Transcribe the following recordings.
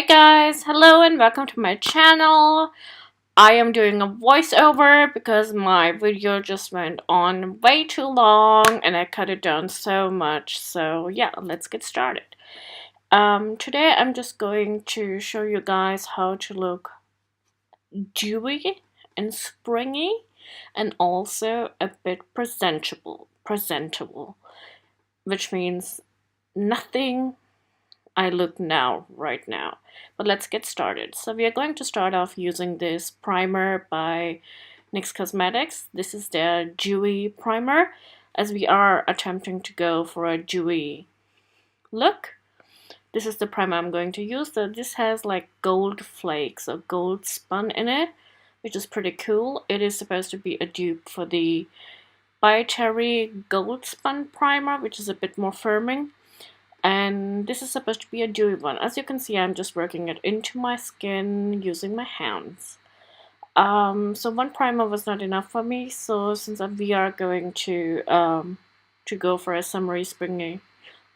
Guys, hello and welcome to my channel. I am doing a voiceover because my video just went on way too long and I cut it down so much. So yeah, let's get started. Today I'm just going to show you guys how to look dewy and springy and also a bit presentable, which means nothing I look right now. But let's get started. So we are going to start off using this primer by NYX Cosmetics. This is their dewy primer, as we are attempting to go for a dewy look. This is the primer I'm going to use. So this has like gold flakes or gold spun in it, which is pretty cool. It is supposed to be a dupe for the By Terry Gold Spun primer, which is a bit more firming. And this is supposed to be a dewy one. As you can see, I'm just working it into my skin using my hands. So one primer was not enough for me. So since we are going to go for a summery, springy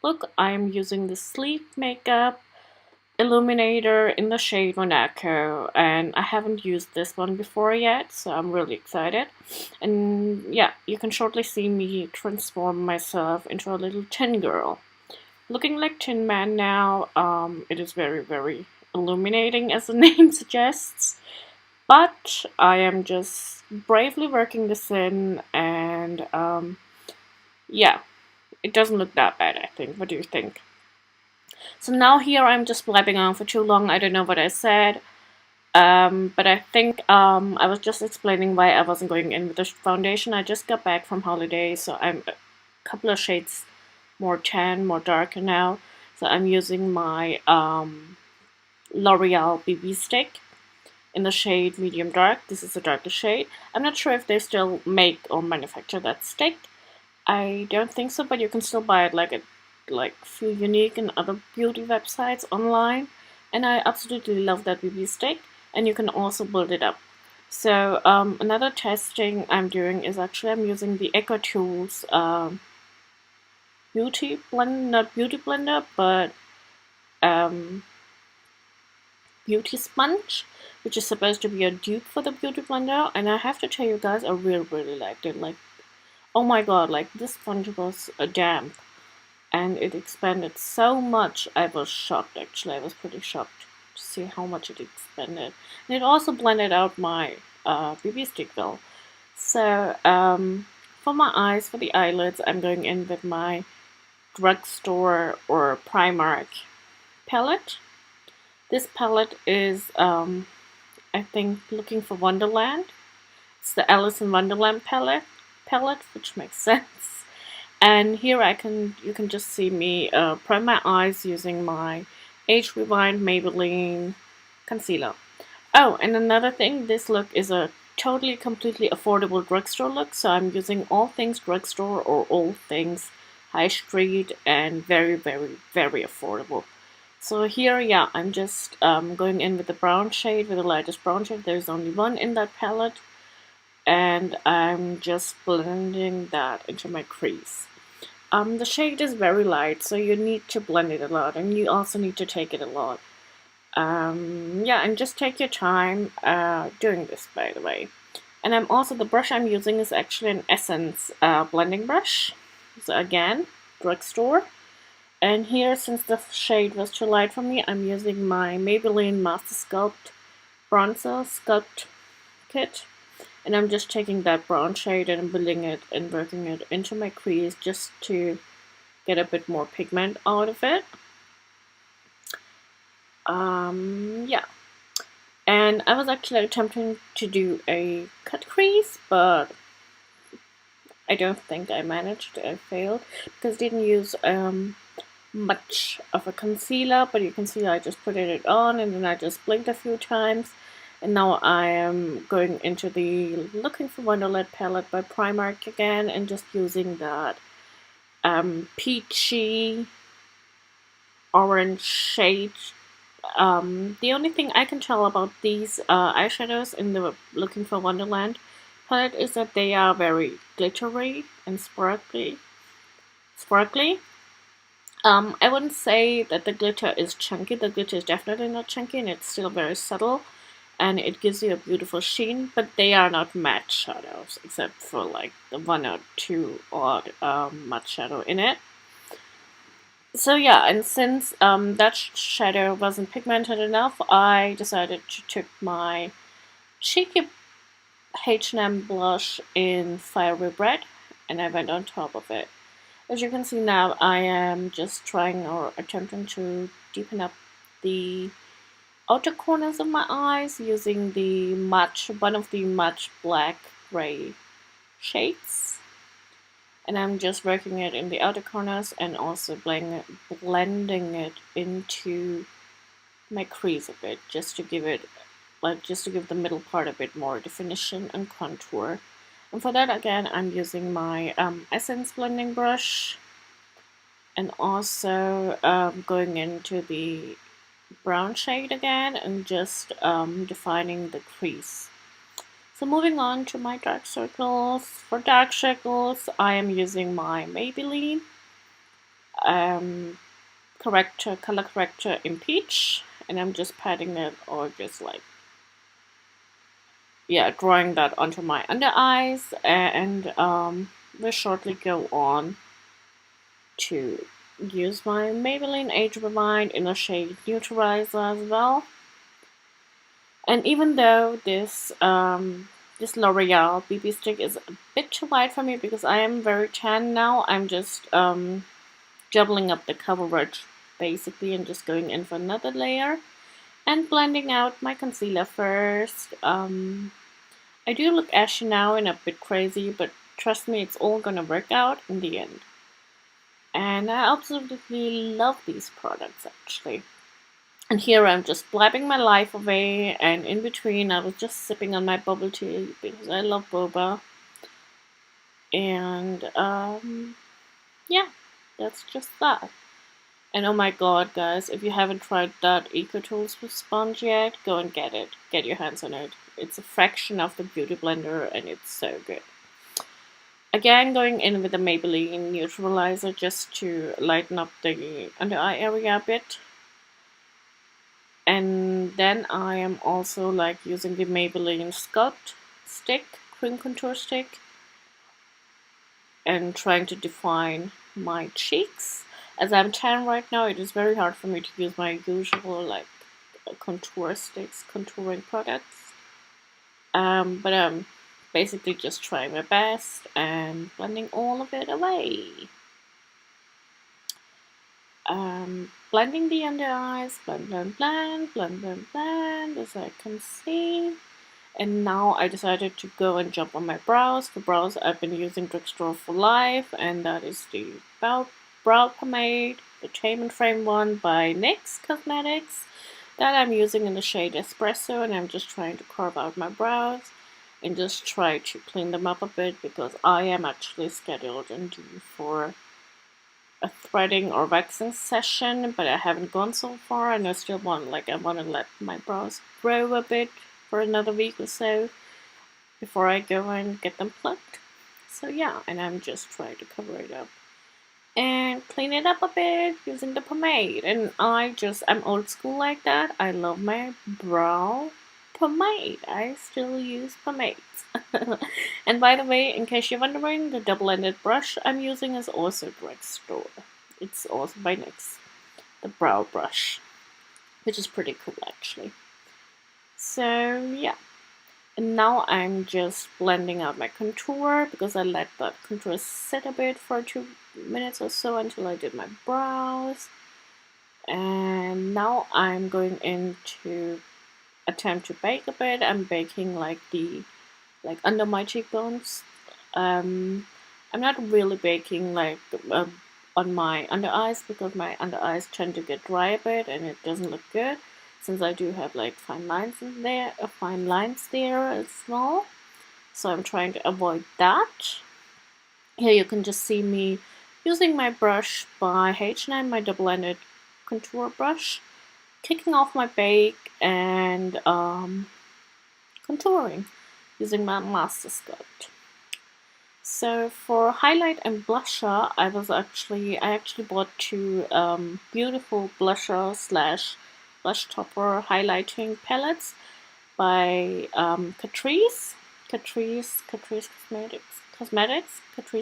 look, I'm using the Sleep Makeup Illuminator in the shade Monaco. And I haven't used this one before yet, so I'm really excited. And yeah, you can shortly see me transform myself into a little tin girl. Looking like Tin Man now. It is very, very illuminating, as the name suggests. But I am just bravely working this in, and yeah, it doesn't look that bad, I think. What do you think? So now here I'm just blabbing on for too long. I don't know what I said. But I think I was just explaining why I wasn't going in with the foundation. I just got back from holiday, so I'm a couple of shades more tan, more darker now. So I'm using my Lorea'l BB stick in the shade medium dark. This is the darkest shade. I'm not sure if they still make or manufacture that stick. I don't think so, but you can still buy it like few unique and other beauty websites online. And I absolutely love that BB stick, and you can also build it up. So another testing I'm doing is actually I'm using the Eco Tools beauty blend, not beauty blender, but beauty sponge, which is supposed to be a dupe for the beauty blender. And I have to tell you guys, I really liked it. Like, oh my god, like this sponge was damp and it expanded so much. I was shocked, actually. I was pretty shocked to see how much it expanded. And it also blended out my BB stick well. So for my eyes, for the eyelids, I'm going in with my Drugstore or Primark palette. This palette is, I think, Looking for Wonderland. It's the Alice in Wonderland palette, which makes sense. And here you can just see me prime my eyes using my Age Rewind Maybelline concealer. Oh, and another thing, this look is a totally, completely affordable drugstore look. So I'm using all things drugstore or all things high street and very affordable. So here, yeah, I'm just going in with the brown shade, with the lightest brown shade. There's only one in that palette, and I'm just blending that into my crease. The shade is very light, so you need to blend it a lot, and you also need to take it a lot. Yeah, and just take your time doing this, by the way. And the brush I'm using is actually an Essence blending brush. So again, drugstore. And here, since the shade was too light for me, I'm using my Maybelline Mastersculpt Bronzer Sculpt Kit. And I'm just taking that brown shade and building it and working it into my crease just to get a bit more pigment out of it. Yeah. And I was actually attempting to do a cut crease, but I don't think I managed. I failed because I didn't use much of a concealer, but you can see I just put it on and then I just blinked a few times. And now I am going into the Looking for Wonderland palette by Primark again and just using that peachy orange shade. The only thing I can tell about these eyeshadows in the Looking for Wonderland palette is that they are very glittery and sparkly. I wouldn't say that the glitter is chunky. The glitter is definitely not chunky, and it's still very subtle, and it gives you a beautiful sheen, but they are not matte shadows, except for like the one or two odd matte shadow in it. So yeah, and since that shadow wasn't pigmented enough, I decided to take my cheeky H&M blush in Fiery Red, and I went on top of it. As you can see now, I am just trying or attempting to deepen up the outer corners of my eyes using the one of the matte black gray shades. And I'm just working it in the outer corners and also blending it into my crease a bit, just to give it, just to give the middle part a bit more definition and contour. And for that, again, I'm using my Essence blending brush, and also going into the brown shade again and just defining the crease. So moving on to my dark circles. For dark circles, I am using my Maybelline color corrector in peach, and I'm just patting it, or just like, yeah, drawing that onto my under eyes, and we'll shortly go on to use my Maybelline Age Rewind in the shade Neutralizer as well. And even though this L'Oreal BB stick is a bit too light for me because I am very tan now, I'm just doubling up the coverage basically and just going in for another layer and blending out my concealer first. I do look ashy now and a bit crazy, but trust me, it's all gonna work out in the end. And I absolutely love these products actually. And here I'm just blabbing my life away, and in between I was just sipping on my bubble tea because I love boba. And yeah, that's just that. And oh my god, guys, if you haven't tried that Eco Tools sponge yet, go and get it. Get your hands on it. It's a fraction of the Beauty Blender and it's so good. Again, going in with the Maybelline Neutralizer just to lighten up the under eye area a bit. And then I am also like using the Maybelline Sculpt stick, cream contour stick, and trying to define my cheeks. As I'm tan right now, it is very hard for me to use my usual like contour sticks, contouring products. But I'm basically just trying my best and blending all of it away. Blending the under eyes, blend, as I can see. And now I decided to go and jump on my brows. For brows, I've been using Drugstore for Life, and that is the brow pomade, the Tame and Frame one by NYX Cosmetics, that I'm using in the shade Espresso, and I'm just trying to carve out my brows and just try to clean them up a bit because I am actually scheduled and due for a threading or waxing session, but I haven't gone so far, and I still want I want to let my brows grow a bit for another week or so before I go and get them plucked. So yeah, and I'm just trying to cover it up and clean it up a bit using the pomade. And I'm old school like that. I love my brow pomade. I still use pomades. And by the way, in case you're wondering, the double-ended brush I'm using is also Drugstore. It's also by NYX, the brow brush, which is pretty cool actually. So yeah, and now I'm just blending out my contour because I let that contour sit a bit for 2 minutes or so until I did my brows. And now I'm going into attempt to bake a bit. I'm baking like under my cheekbones. I'm not really baking on my under eyes because my under eyes tend to get dry a bit and it doesn't look good, since I do have like fine lines there as well. So I'm trying to avoid that. Here you can just see me using my brush by H&M, my double-ended contour brush, kicking off my bake and contouring using my Mastersculpt. So for highlight and blusher, I actually bought two beautiful blusher slash blush topper highlighting palettes by Catrice Catrice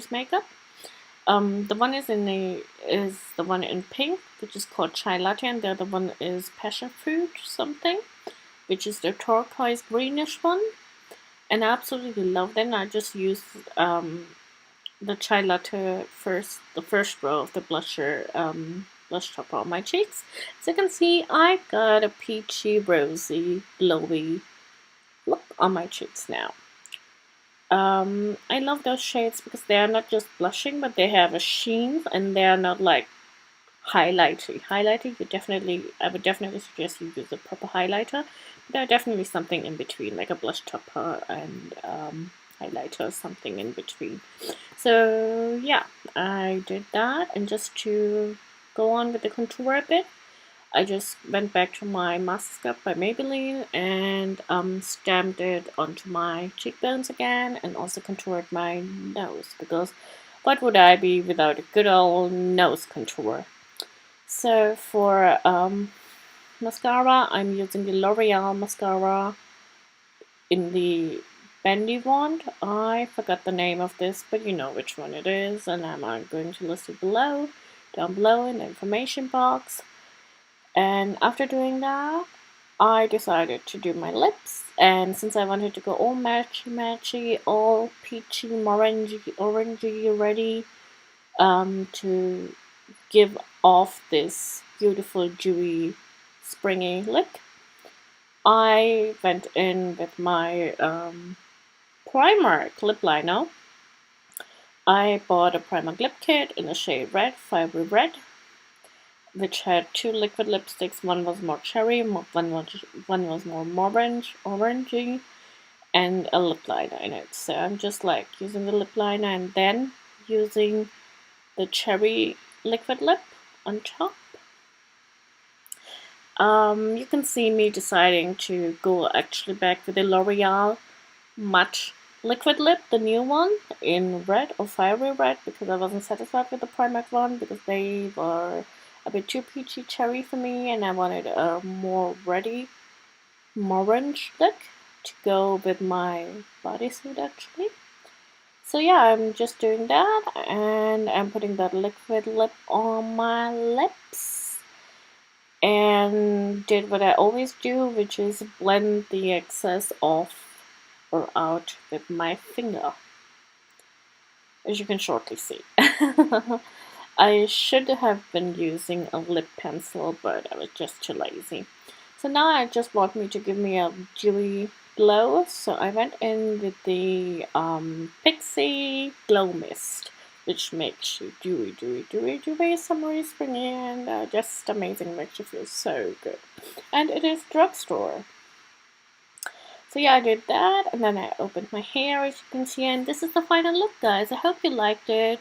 Makeup. The one is the one in pink, which is called Chai Latte, and the other one is Passion Fruit something, which is the turquoise greenish one. And I absolutely love them. I just used the Chai Latte the first row of the blusher blush topper on my cheeks. As you can see, I got a peachy, rosy, glowy look on my cheeks now. I love those shades because they are not just blushing, but they have a sheen, and they are not like highlighty. I would definitely suggest you use a proper highlighter. But there are definitely something in between, like a blush topper and highlighter, something in between. So yeah, I did that, and just to go on with the contour a bit, I just went back to my Mastersculpt by Maybelline and stamped it onto my cheekbones again, and also contoured my nose, because what would I be without a good old nose contour? So for mascara, I'm using the Lorea'l mascara in the bendy wand. I forgot the name of this, but you know which one it is, and I'm going to list it down below in the information box. And after doing that, I decided to do my lips, and since I wanted to go all matchy, all peachy, orangey ready, to give off this beautiful, dewy, springy look, I went in with my Primark lip liner. I bought a Primark lip kit in the shade Red, Fiery Red, which had two liquid lipsticks. One was more cherry, one was more orangey, and a lip liner in it. So I'm just like using the lip liner and then using the cherry liquid lip on top. You can see me deciding to go actually back with the L'Oreal Matte liquid lip, the new one, in red or fiery red, because I wasn't satisfied with the Primark one, because they were a bit too peachy cherry for me, and I wanted a more orange look to go with my bodysuit actually. So yeah, I'm just doing that, and I'm putting that liquid lip on my lips, and did what I always do, which is blend the excess off or out with my finger, as you can shortly see. I should have been using a lip pencil, but I was just too lazy. So now I just want me to give me a dewy glow, so I went in with the Pixie Glow Mist, which makes you dewy, summery, springy, and just amazing. Makes you feel so good. And it is Drugstore. So yeah, I did that, and then I opened my hair, as you can see, and this is the final look, guys. I hope you liked it.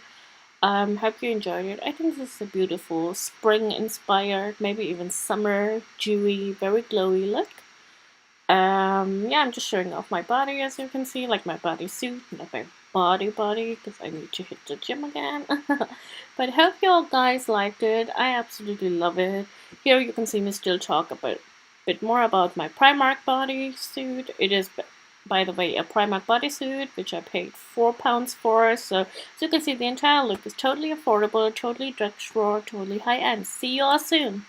Hope you enjoyed it. I think this is a beautiful spring-inspired, maybe even summer, dewy, very glowy look. Yeah, I'm just showing off my body, as you can see, like my bodysuit, not my body, because I need to hit the gym again. But hope you all guys liked it. I absolutely love it. Here you can see me still talk a bit more about my Primark bodysuit. It is, by the way, a Primark bodysuit, which I paid £4 for. So as you can see, the entire look is totally affordable, totally drugstore, totally high-end. See you all soon.